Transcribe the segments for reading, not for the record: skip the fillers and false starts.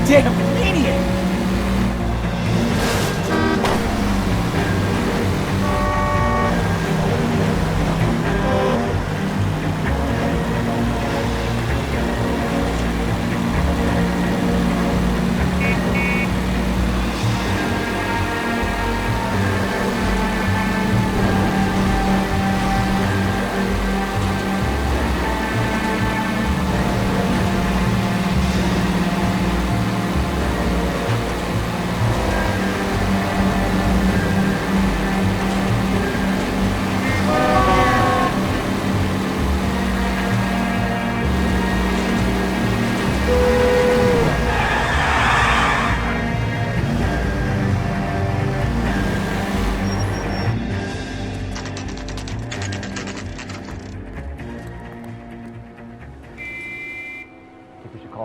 Goddamn maniac!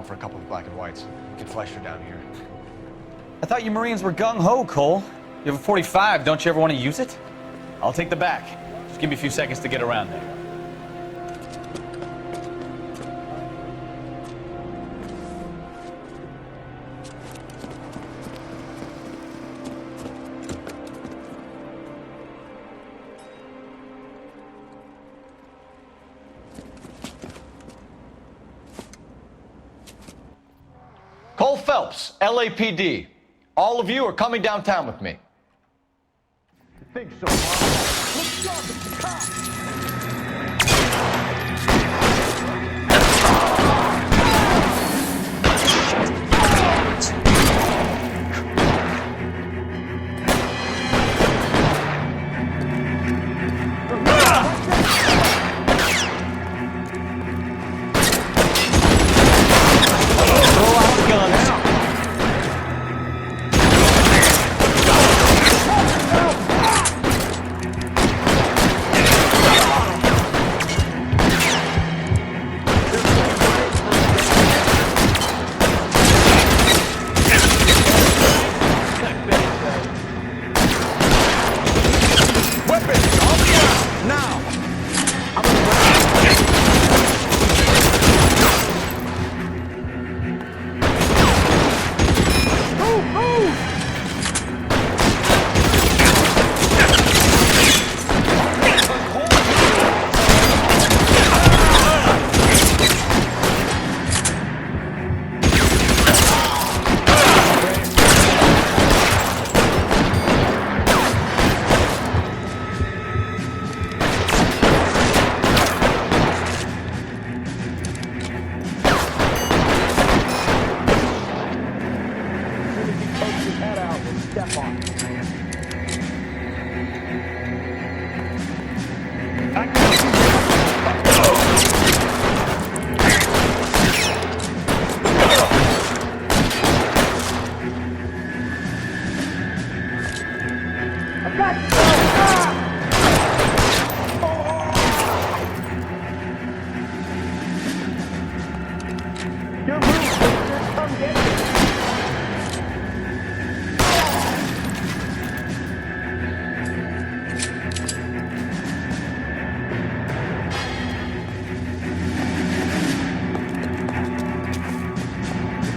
For a couple of black and whites. You can flash her down here. I thought you Marines were gung-ho, Cole. You have a 45, don't you ever want to use it? I'll take the back. Just give me a few seconds to get around there. Cole Phelps, LAPD. All of you are coming downtown with me. I think so, Mark. Let's stop the cops!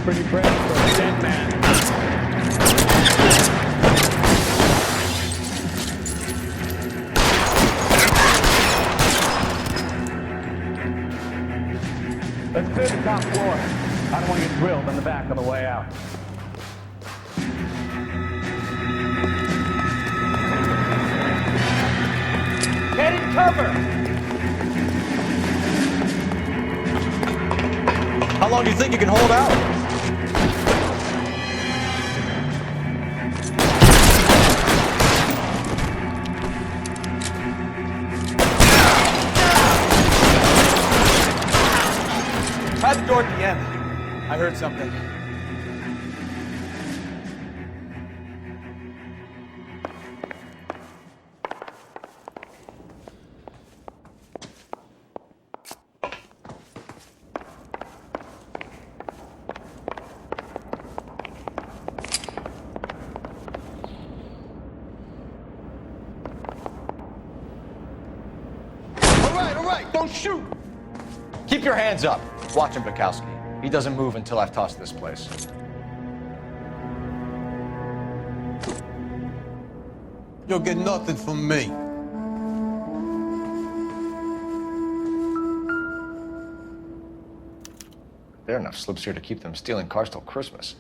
Pretty fresh for a dead man. Let's clear the top floor. I don't want to get drilled on the back on the way out. Get in cover! How long do you think you can hold out? Try the door at the end. I heard something. All right, don't shoot! Keep your hands up. Watch him, Bukowski. He doesn't move until I've tossed this place. You'll get nothing from me. There are enough slips here to keep them stealing cars till Christmas.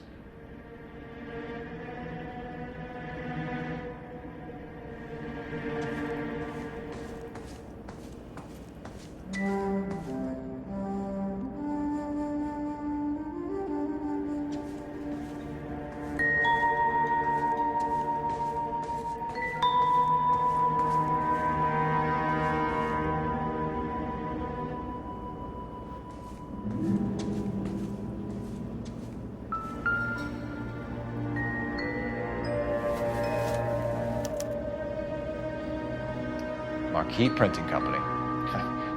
Marquee Printing Company.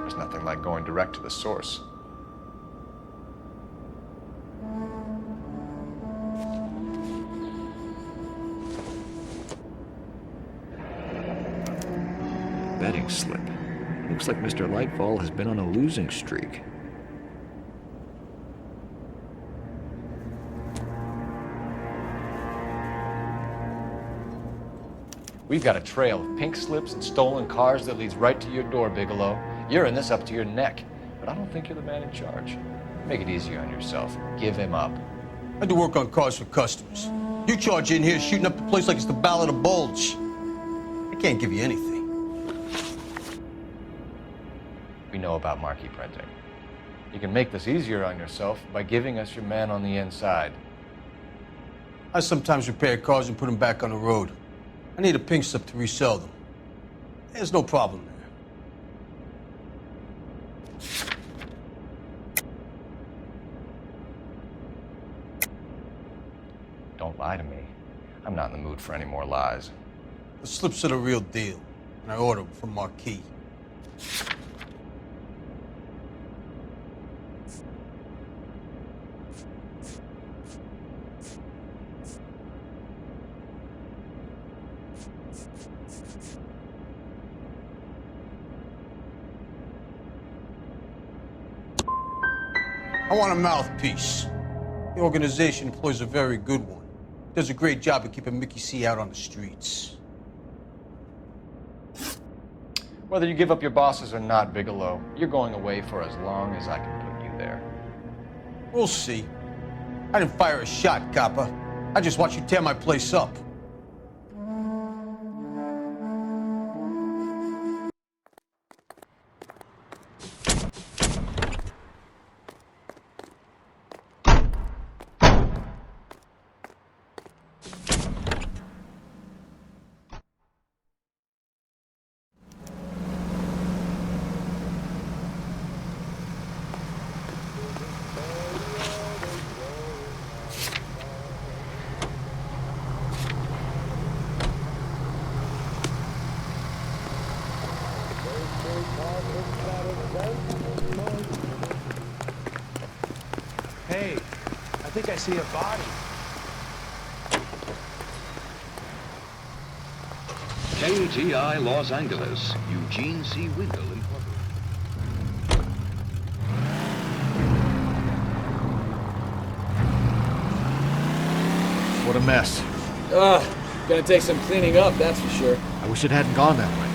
There's nothing like going direct to the source. Betting slip. Looks like Mr. Lightfall has been on a losing streak. We've got a trail of pink slips and stolen cars that leads right to your door, Bigelow. You're in this up to your neck, but I don't think you're the man in charge. Make it easier on yourself. Give him up. I do work on cars for customers. You charge in here shooting up the place like it's the Ballad of Bulge. I can't give you anything. We know about marquee printing. You can make this easier on yourself by giving us your man on the inside. I sometimes repair cars and put them back on the road. I need a pink slip to resell them. There's no problem there. Don't lie to me. I'm not in the mood for any more lies. The slips are the real deal, and I order them from Marquis. I want a mouthpiece. The organization employs a very good one. Does a great job of keeping Mickey C out on the streets. Whether you give up your bosses or not, Bigelow, you're going away for as long as I can put you there. We'll see. I didn't fire a shot, copper. I just watched you tear my place up. Hey, I think I see a body. KGI Los Angeles, Eugene C. Wendell Incorporated. What a mess. Gonna take some cleaning up, that's for sure. I wish it hadn't gone that way.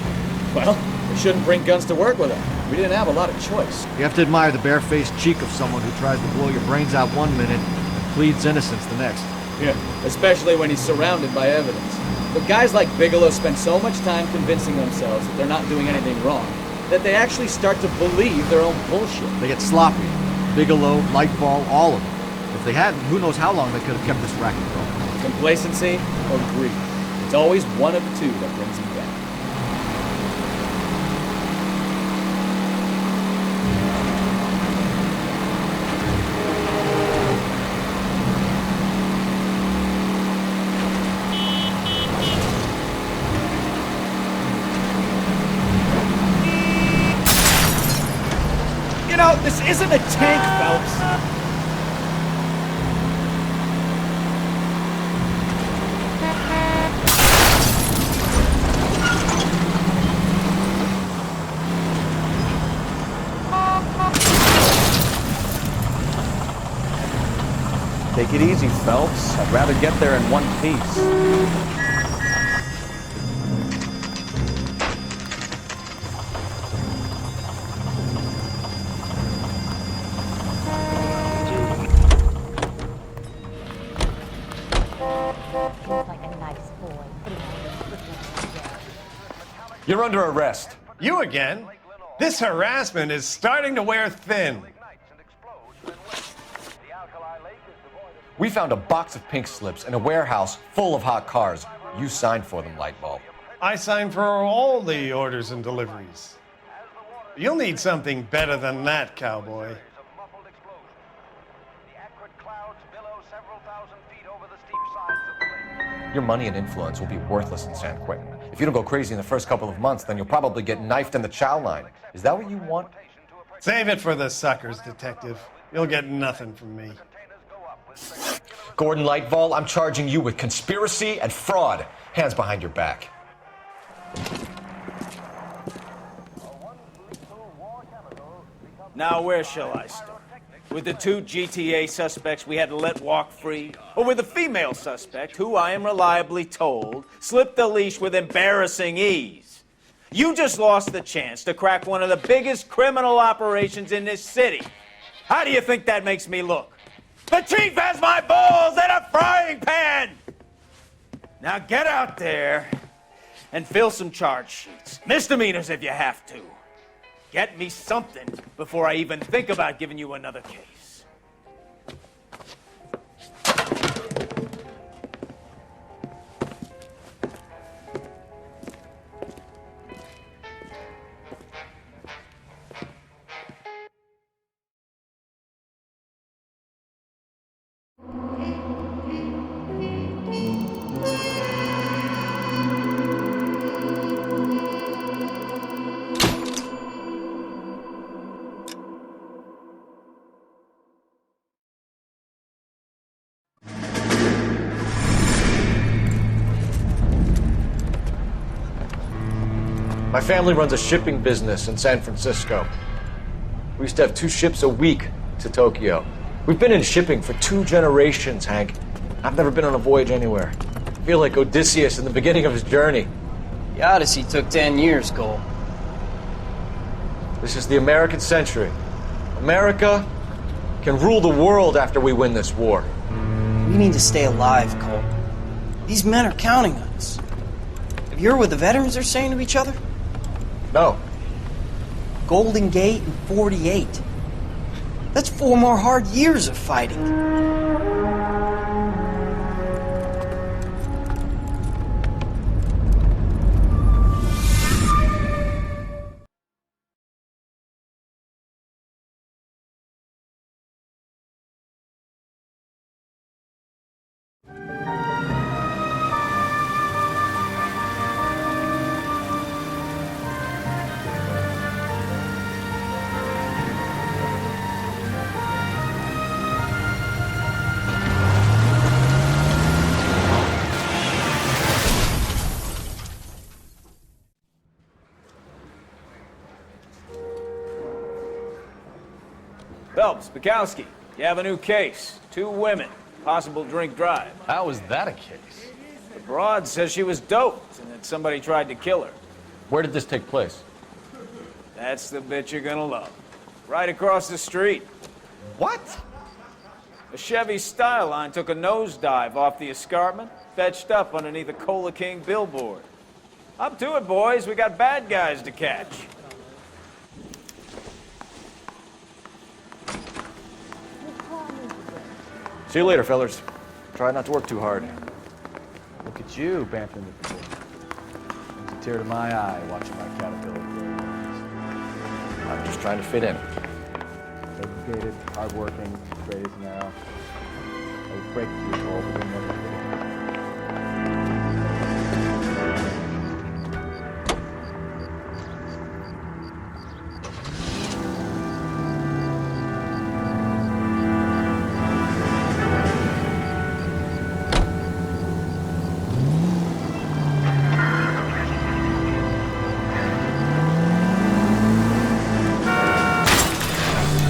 Well, we shouldn't bring guns to work with them. We didn't have a lot of choice. You have to admire the barefaced cheek of someone who tries to blow your brains out one minute and pleads innocence the next. Yeah, especially when he's surrounded by evidence. But guys like Bigelow spend so much time convincing themselves that they're not doing anything wrong, that they actually start to believe their own bullshit. They get sloppy. Bigelow, Lightfall, all of them. If they hadn't, who knows how long they could have kept this racket going. Complacency or greed. It's always one of the two that brings them down. You know, this isn't a tank, Phelps. Take it easy, Phelps. I'd rather get there in one piece. You're under arrest. You again? This harassment is starting to wear thin. We found a box of pink slips in a warehouse full of hot cars. You signed for them, Lightbulb. I signed for all the orders and deliveries. You'll need something better than that, cowboy. Your money and influence will be worthless in San Quentin. If you don't go crazy in the first couple of months, then you'll probably get knifed in the chow line. Is that what you want? Save it for the suckers, detective. You'll get nothing from me. Gordon Lightball, I'm charging you with conspiracy and fraud. Hands behind your back. Now where shall I start? With the 2 GTA suspects we had to let walk free? Or with the female suspect, who I am reliably told slipped the leash with embarrassing ease? You just lost the chance to crack one of the biggest criminal operations in this city. How do you think that makes me look? The chief has my balls in a frying pan! Now get out there and fill some charge sheets. Misdemeanors if you have to. Get me something before I even think about giving you another case. My family runs a shipping business in San Francisco. We used to have 2 ships a week to Tokyo. We've been in shipping for 2 generations, Hank. I've never been on a voyage anywhere. I feel like Odysseus in the beginning of his journey. The Odyssey took 10 years, Cole. This is the American century. America can rule the world after we win this war. We need to stay alive, Cole. These men are counting on us. Have you heard what the veterans are saying to each other? No. Golden Gate and 48. That's 4 more hard years of fighting. Phelps, Bukowski, you have a new case. 2 women, possible drink drive. How is that a case? The broad says she was doped and that somebody tried to kill her. Where did this take place? That's the bit you're gonna love. Right across the street. What? A Chevy Styline took a nosedive off the escarpment, fetched up underneath a Cola King billboard. Up to it, boys. We got bad guys to catch. See you later, fellers. Try not to work too hard. Look at you, bantering the floor. It's a tear to my eye watching my caterpillar grow. I'm just trying to fit in. Educated, hardworking, straight as an arrow. I was breaking to you, Cole, but you'll never fit in.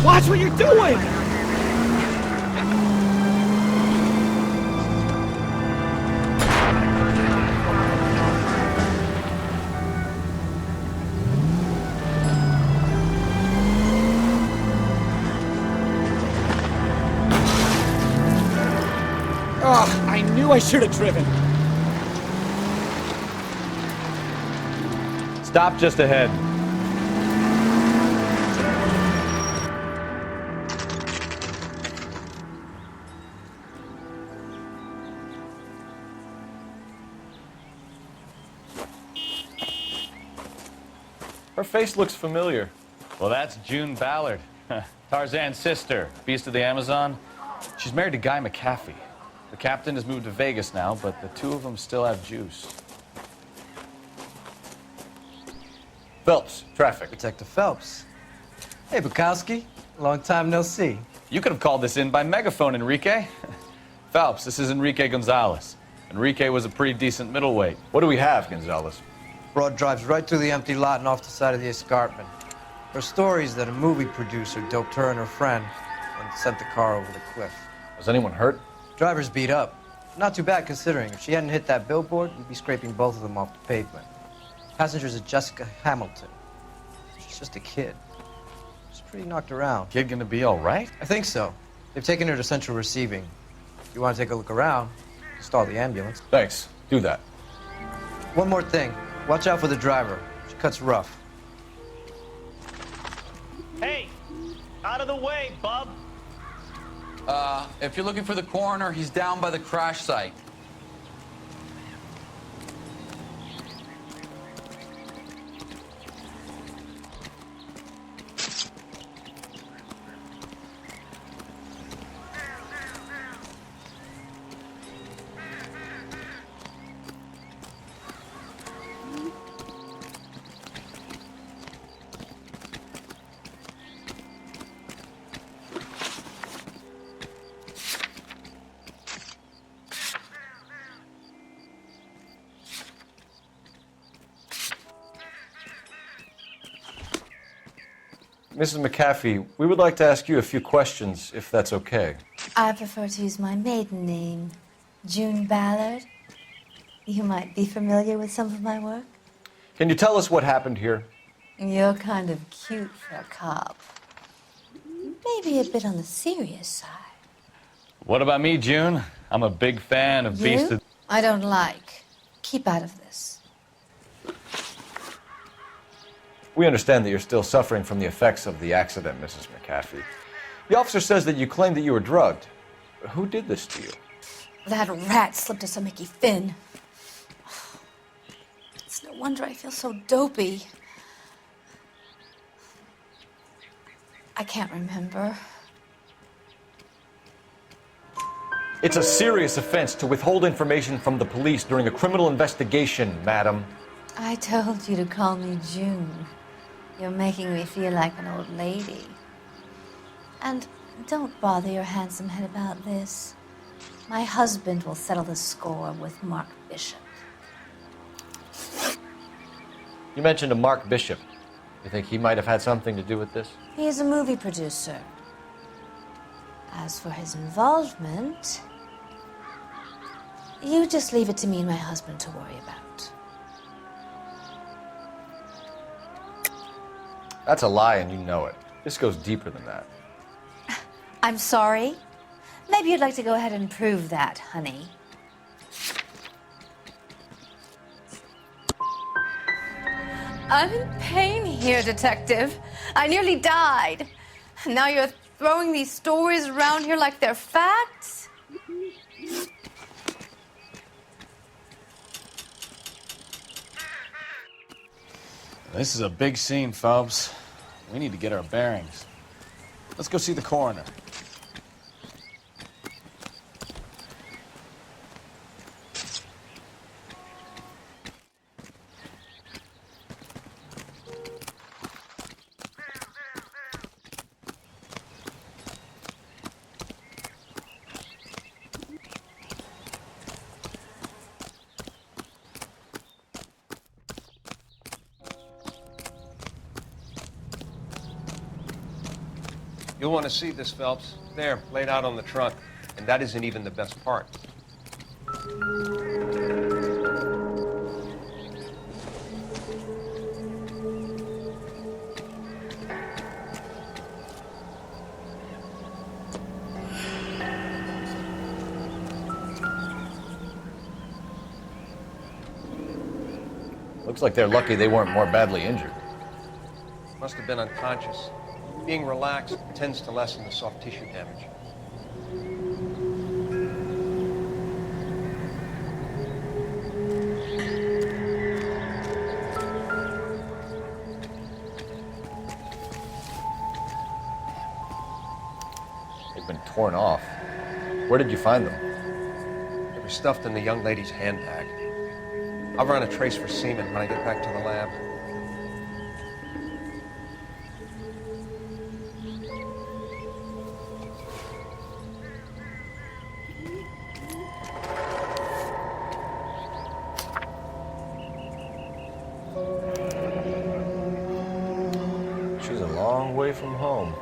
Watch what you're doing! Oh, I knew I should have driven. Stop just ahead. Her face looks familiar. Well, that's June Ballard, Tarzan's sister, beast of the Amazon. She's married to Guy McAfee. The captain has moved to Vegas now, but the two of them still have juice. Phelps, traffic. Detective Phelps. Hey, Bukowski. Long time no see. You could have called this in by megaphone, Enrique. Phelps, this is Enrique Gonzalez. Enrique was a pretty decent middleweight. What do we have, Gonzalez? Broad drives right through the empty lot and off the side of the escarpment. Her story is that a movie producer doped her and her friend and sent the car over the cliff. Was anyone hurt? Driver's beat up. Not too bad considering. If she hadn't hit that billboard, we'd be scraping both of them off the pavement. Passenger's at Jessica Hamilton. She's just a kid. She's pretty knocked around. Kid gonna be all right? I think so. They've taken her to central receiving. If you want to take a look around, stall the ambulance. Thanks. Do that. One more thing. Watch out for the driver. She cuts rough. Hey, out of the way, bub. If you're looking for the coroner, he's down by the crash site. Mrs. McAfee, we would like to ask you a few questions, if that's okay. I prefer to use my maiden name, June Ballard. You might be familiar with some of my work. Can you tell us what happened here? You're kind of cute for a cop. Maybe a bit on the serious side. What about me, June? I'm a big fan of Beast of... I don't like. Keep out of this. We understand that you're still suffering from the effects of the accident, Mrs. McAfee. The officer says that you claimed that you were drugged. Who did this to you? That rat slipped us a Mickey Finn. It's no wonder I feel so dopey. I can't remember. It's a serious offense to withhold information from the police during a criminal investigation, madam. I told you to call me June. You're making me feel like an old lady. And don't bother your handsome head about this. My husband will settle the score with Mark Bishop. You mentioned a Mark Bishop. You think he might have had something to do with this? He is a movie producer. As for his involvement, you just leave it to me and my husband to worry about. That's a lie, and you know it. This goes deeper than that. I'm sorry. Maybe you'd like to go ahead and prove that, honey. I'm in pain here, Detective. I nearly died. Now you're throwing these stories around here like they're facts? This is a big scene, Phelps. We need to get our bearings. Let's go see the coroner. You'll want to see this, Phelps. There, laid out on the trunk. And that isn't even the best part. Looks like they're lucky they weren't more badly injured. Must have been unconscious. Being relaxed tends to lessen the soft tissue damage. They've been torn off. Where did you find them? They were stuffed in the young lady's handbag. I'll run a trace for semen when I get back to the lab. She's a long way from home.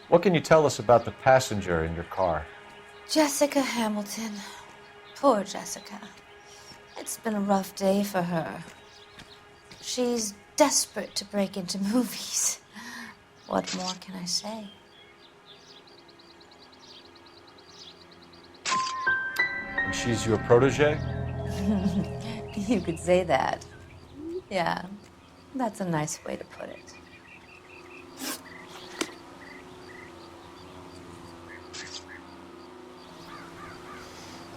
What can you tell us about the passenger in your car? Jessica Hamilton. Poor Jessica. It's been a rough day for her. She's desperate to break into movies. What more can I say? And she's your protege? You could say that. Yeah, that's a nice way to put it.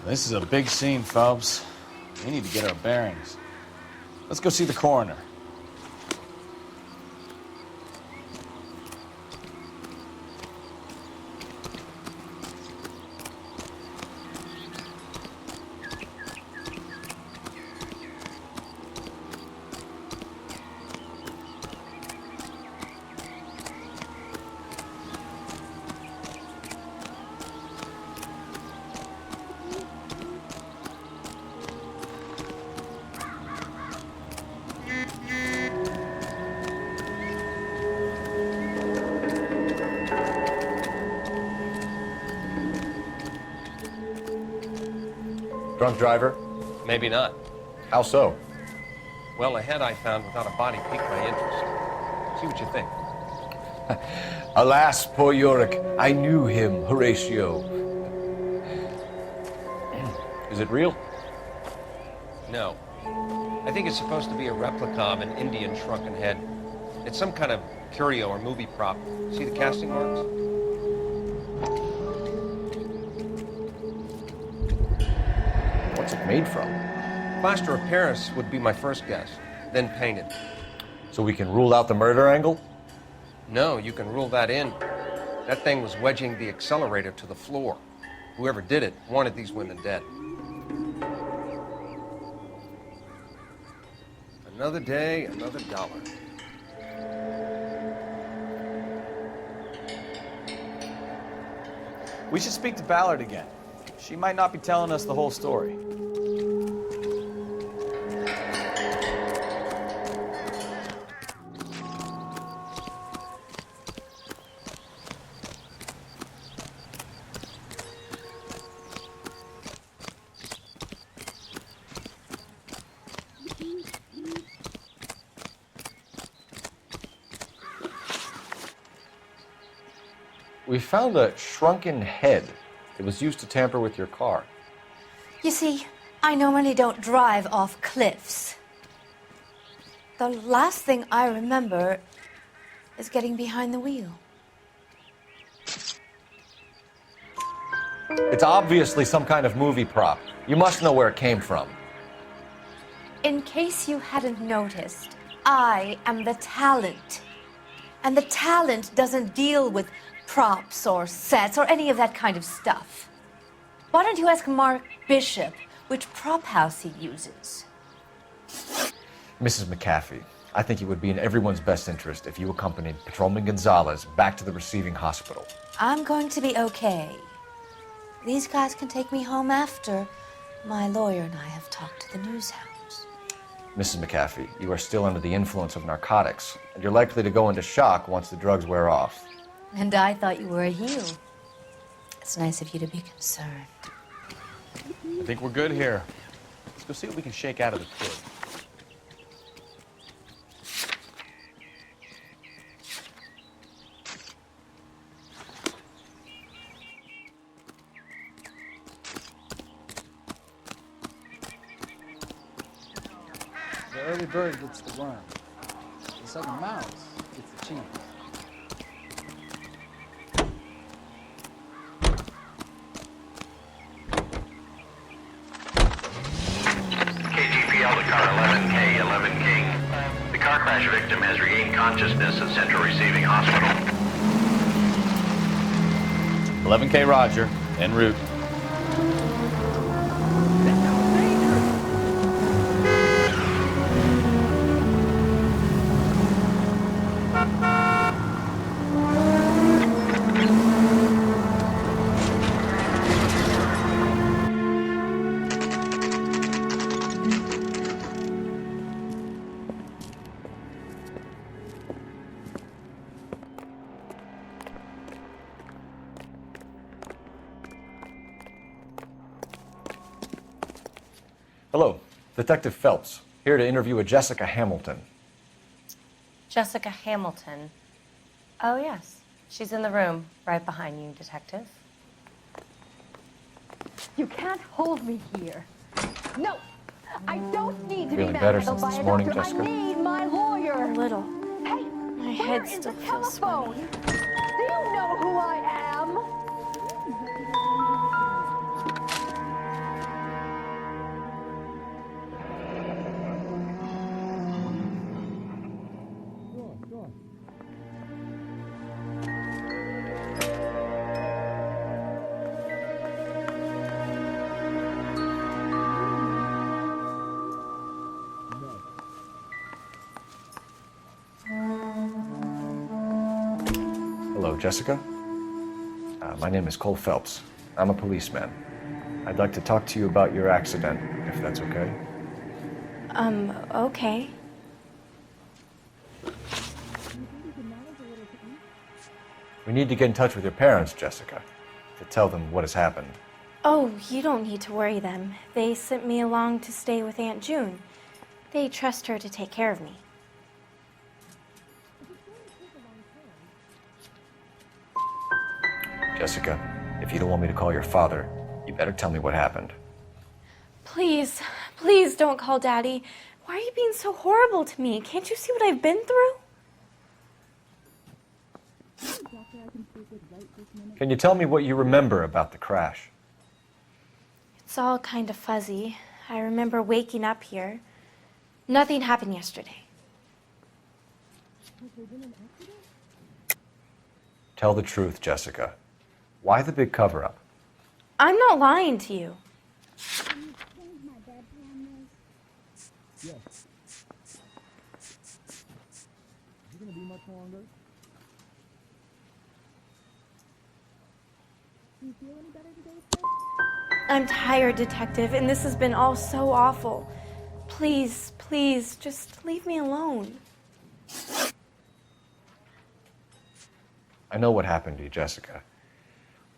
This is a big scene, Phelps. We need to get our bearings. Let's go see the coroner. Drunk driver? Maybe not. How so? Well, a head I found without a body piqued my interest. See what you think. Alas, poor Yorick, I knew him, Horatio. Is it real? No. I think it's supposed to be a replica of an Indian shrunken head. It's some kind of curio or movie prop. See the casting marks? What's it made from? Plaster of Paris would be my first guess, then painted. So we can rule out the murder angle? No, you can rule that in. That thing was wedging the accelerator to the floor. Whoever did it wanted these women dead. Another day, another dollar. We should speak to Ballard again. She might not be telling us the whole story. We found a shrunken head. It was used to tamper with your car. You see, I normally don't drive off cliffs. The last thing I remember is getting behind the wheel. It's obviously some kind of movie prop. You must know where it came from. In case you hadn't noticed, I am the talent. And the talent doesn't deal with props or sets or any of that kind of stuff. Why don't you ask Mark Bishop which prop house he uses? Mrs. McAfee, I think it would be in everyone's best interest if you accompanied Patrolman Gonzalez back to the receiving hospital. I'm going to be okay. These guys can take me home after my lawyer and I have talked to the news hounds. Mrs. McAfee, you are still under the influence of narcotics, and you're likely to go into shock once the drugs wear off. And I thought you were a heel. It's nice of you to be concerned. I think we're good here. Let's go see what we can shake out of the kid. The early bird gets the worm. The second mouse gets the cheese. KGPL to car 11K, 11 King. The car crash victim has regained consciousness at Central Receiving Hospital. 11K Roger, en route. Hello, Detective Phelps, here to interview a Jessica Hamilton. Jessica Hamilton. Oh, yes. She's in the room, right behind you, Detective. You can't hold me here. No, I don't need to Feeling be better manhandled since by this a morning, doctor. Jessica? I need my lawyer. A little. Hey, My where head is still the feels telephone? Do you know who I am? Hello, Jessica. My name is Cole Phelps. I'm a policeman. I'd like to talk to you about your accident, if that's okay. Okay. We need to get in touch with your parents, Jessica, to tell them what has happened. Oh, you don't need to worry them. They sent me along to stay with Aunt June. They trust her to take care of me. Jessica, if you don't want me to call your father, you better tell me what happened. Please, please don't call Daddy. Why are you being so horrible to me? Can't you see what I've been through? Can you tell me what you remember about the crash? It's all kind of fuzzy. I remember waking up here. Nothing happened yesterday. Tell the truth, Jessica. Why the big cover-up? I'm not lying to you. I'm tired, Detective, and this has been all so awful. Please, please, just leave me alone. I know what happened to you, Jessica.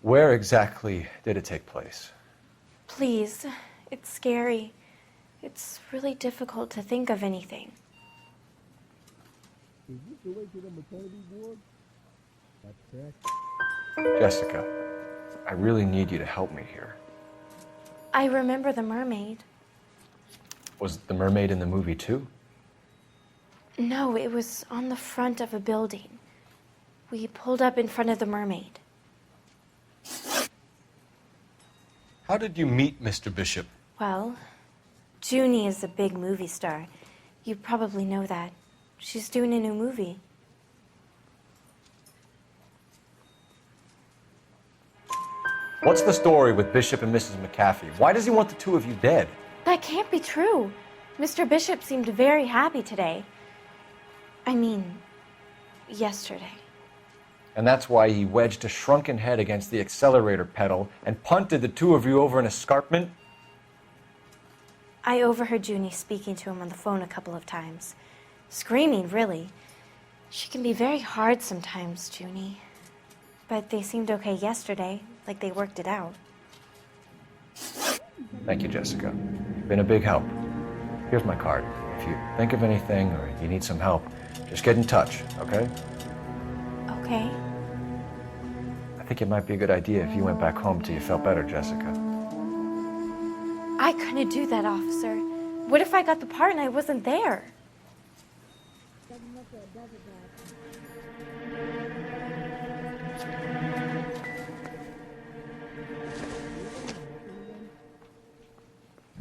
Where exactly did it take place? Please, it's scary. It's really difficult to think of anything. Is this the way to the maternity ward? That's correct. Jessica, I really need you to help me here. I remember the mermaid. Was the mermaid in the movie too? No, it was on the front of a building. We pulled up in front of the mermaid. How did you meet Mr. Bishop? Well, Junie is a big movie star. You probably know that. She's doing a new movie. What's the story with Bishop and Mrs. McAfee? Why does he want the two of you dead? That can't be true. Mr. Bishop seemed very happy today. I mean, yesterday. And that's why he wedged a shrunken head against the accelerator pedal and punted the two of you over an escarpment? I overheard Junie speaking to him on the phone a couple of times. Screaming, really. She can be very hard sometimes, Junie. But they seemed okay yesterday, like they worked it out. Thank you, Jessica. You've been a big help. Here's my card. If you think of anything or you need some help, just get in touch, okay? Okay. I think it might be a good idea if you went back home till you felt better, Jessica. I couldn't do that, officer. What if I got the part and I wasn't there?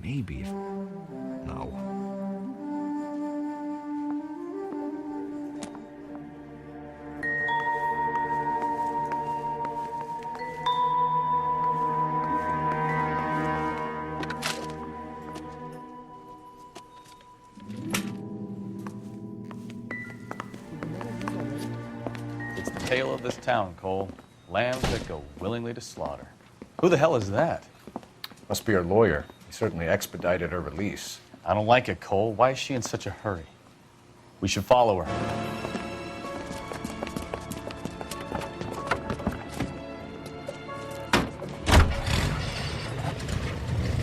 Maybe if... No. It's the tale of this town, Cole. Lambs that go willingly to slaughter. Who the hell is that? Must be her lawyer. He certainly expedited her release. I don't like it, Cole. Why is she in such a hurry? We should follow her.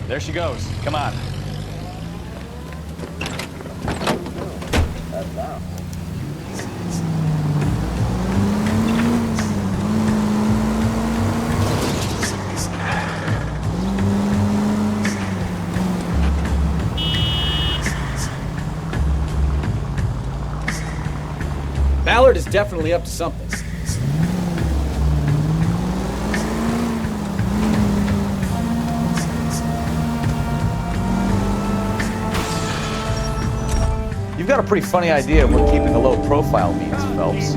There she goes. Come on. Ballard is definitely up to something. You've got a pretty funny idea of what keeping a low profile means, Phelps.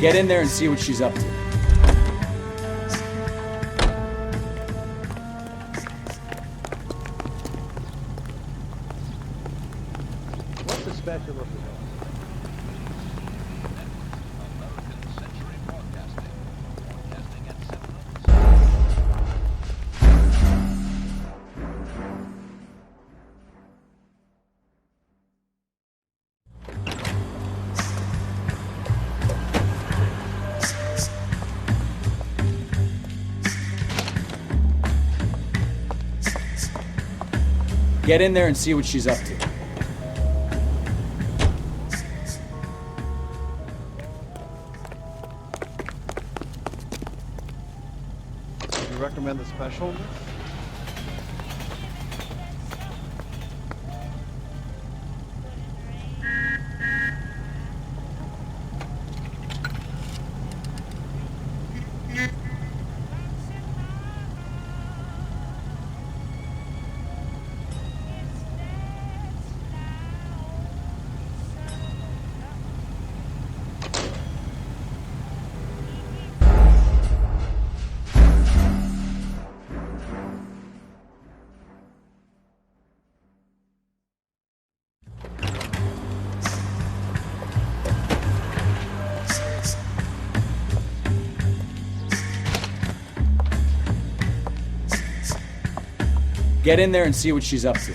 Get in there and see what she's up to. What's the special of the Get in there and see what she's up to. Do you recommend the special? Get in there and see what she's up to.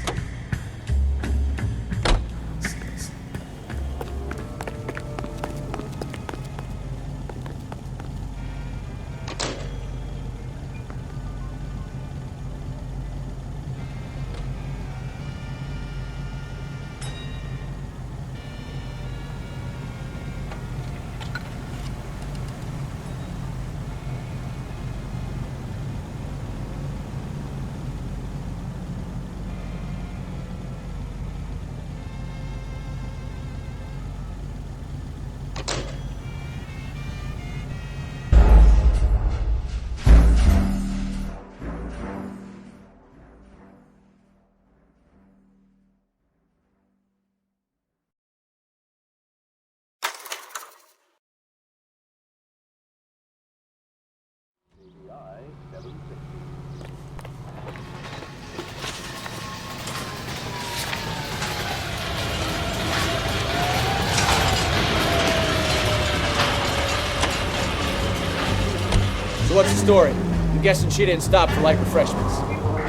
So what's the story? I'm guessing she didn't stop for light refreshments.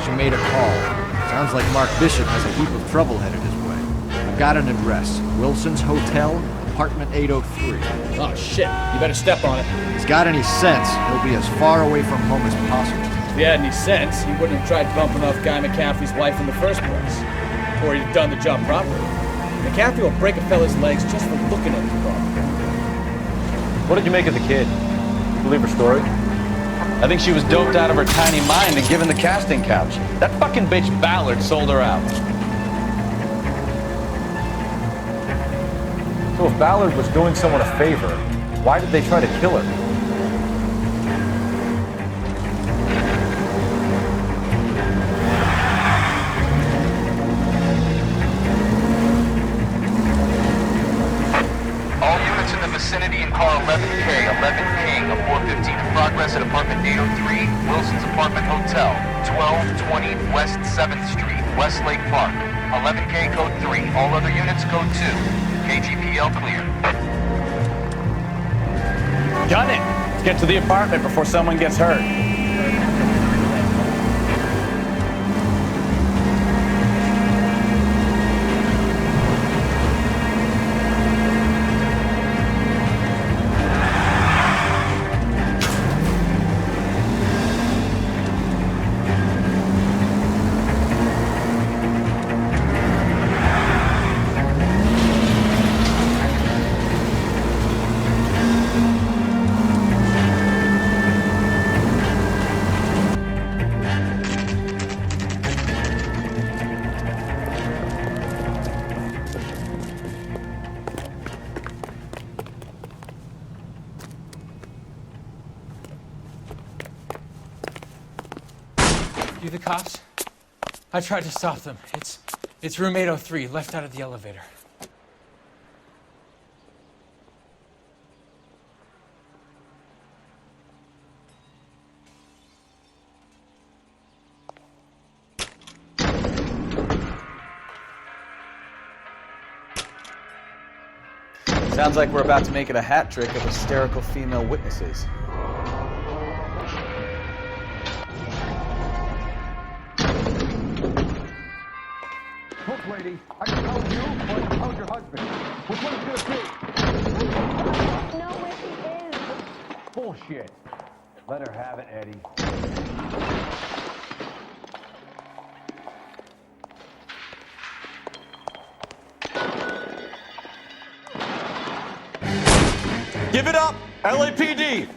She made a call. Sounds like Mark Bishop has a heap of trouble headed his way. I've got an address. Wilson's Hotel, apartment 803. Oh shit, you better step on it. If he's got any sense, he'll be as far away from home as possible. If he had any sense, he wouldn't have tried bumping off Guy McCaffrey's wife in the first place. Or he'd have done the job properly. McCaffrey will break a fella's legs just for looking at the problem. What did you make of the kid? Believe her story? I think she was doped out of her tiny mind and given the casting couch. That fucking bitch Ballard sold her out. So if Ballard was doing someone a favor, why did they try to kill her? All units in the vicinity in car 11K, 11 King, a 415 in progress at apartment 803, Wilson's Apartment Hotel, 1220 West 7th Street, Westlake Park. 11K code 3, all other units code 2. KGPL clear. Gun it! Let's get to the apartment before someone gets hurt. You the cops? I tried to stop them. It's room 803, left out of the elevator. Sounds like we're about to make it a hat trick of hysterical female witnesses. Look, lady, I can tell you or I can tell your husband. Which one is gonna be? know where he is. Bullshit. Let her have it, Eddie. Give it up, LAPD!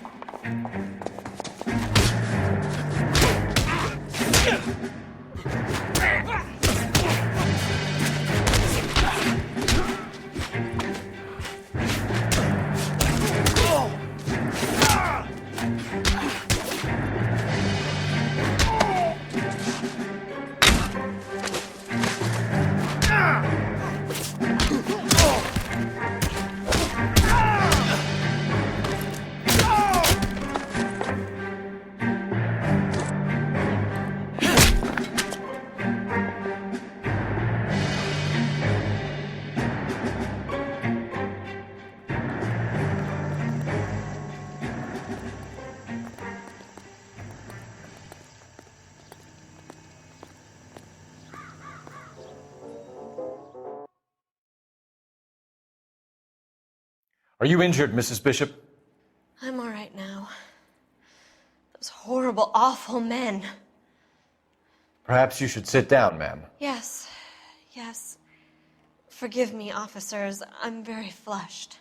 Are you injured, Mrs. Bishop? I'm all right now. Those horrible, awful men. Perhaps you should sit down, ma'am. Yes, yes. Forgive me, officers. I'm very flushed.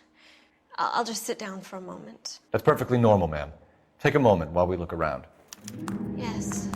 I'll just sit down for a moment. That's perfectly normal, ma'am. Take a moment while we look around. Yes.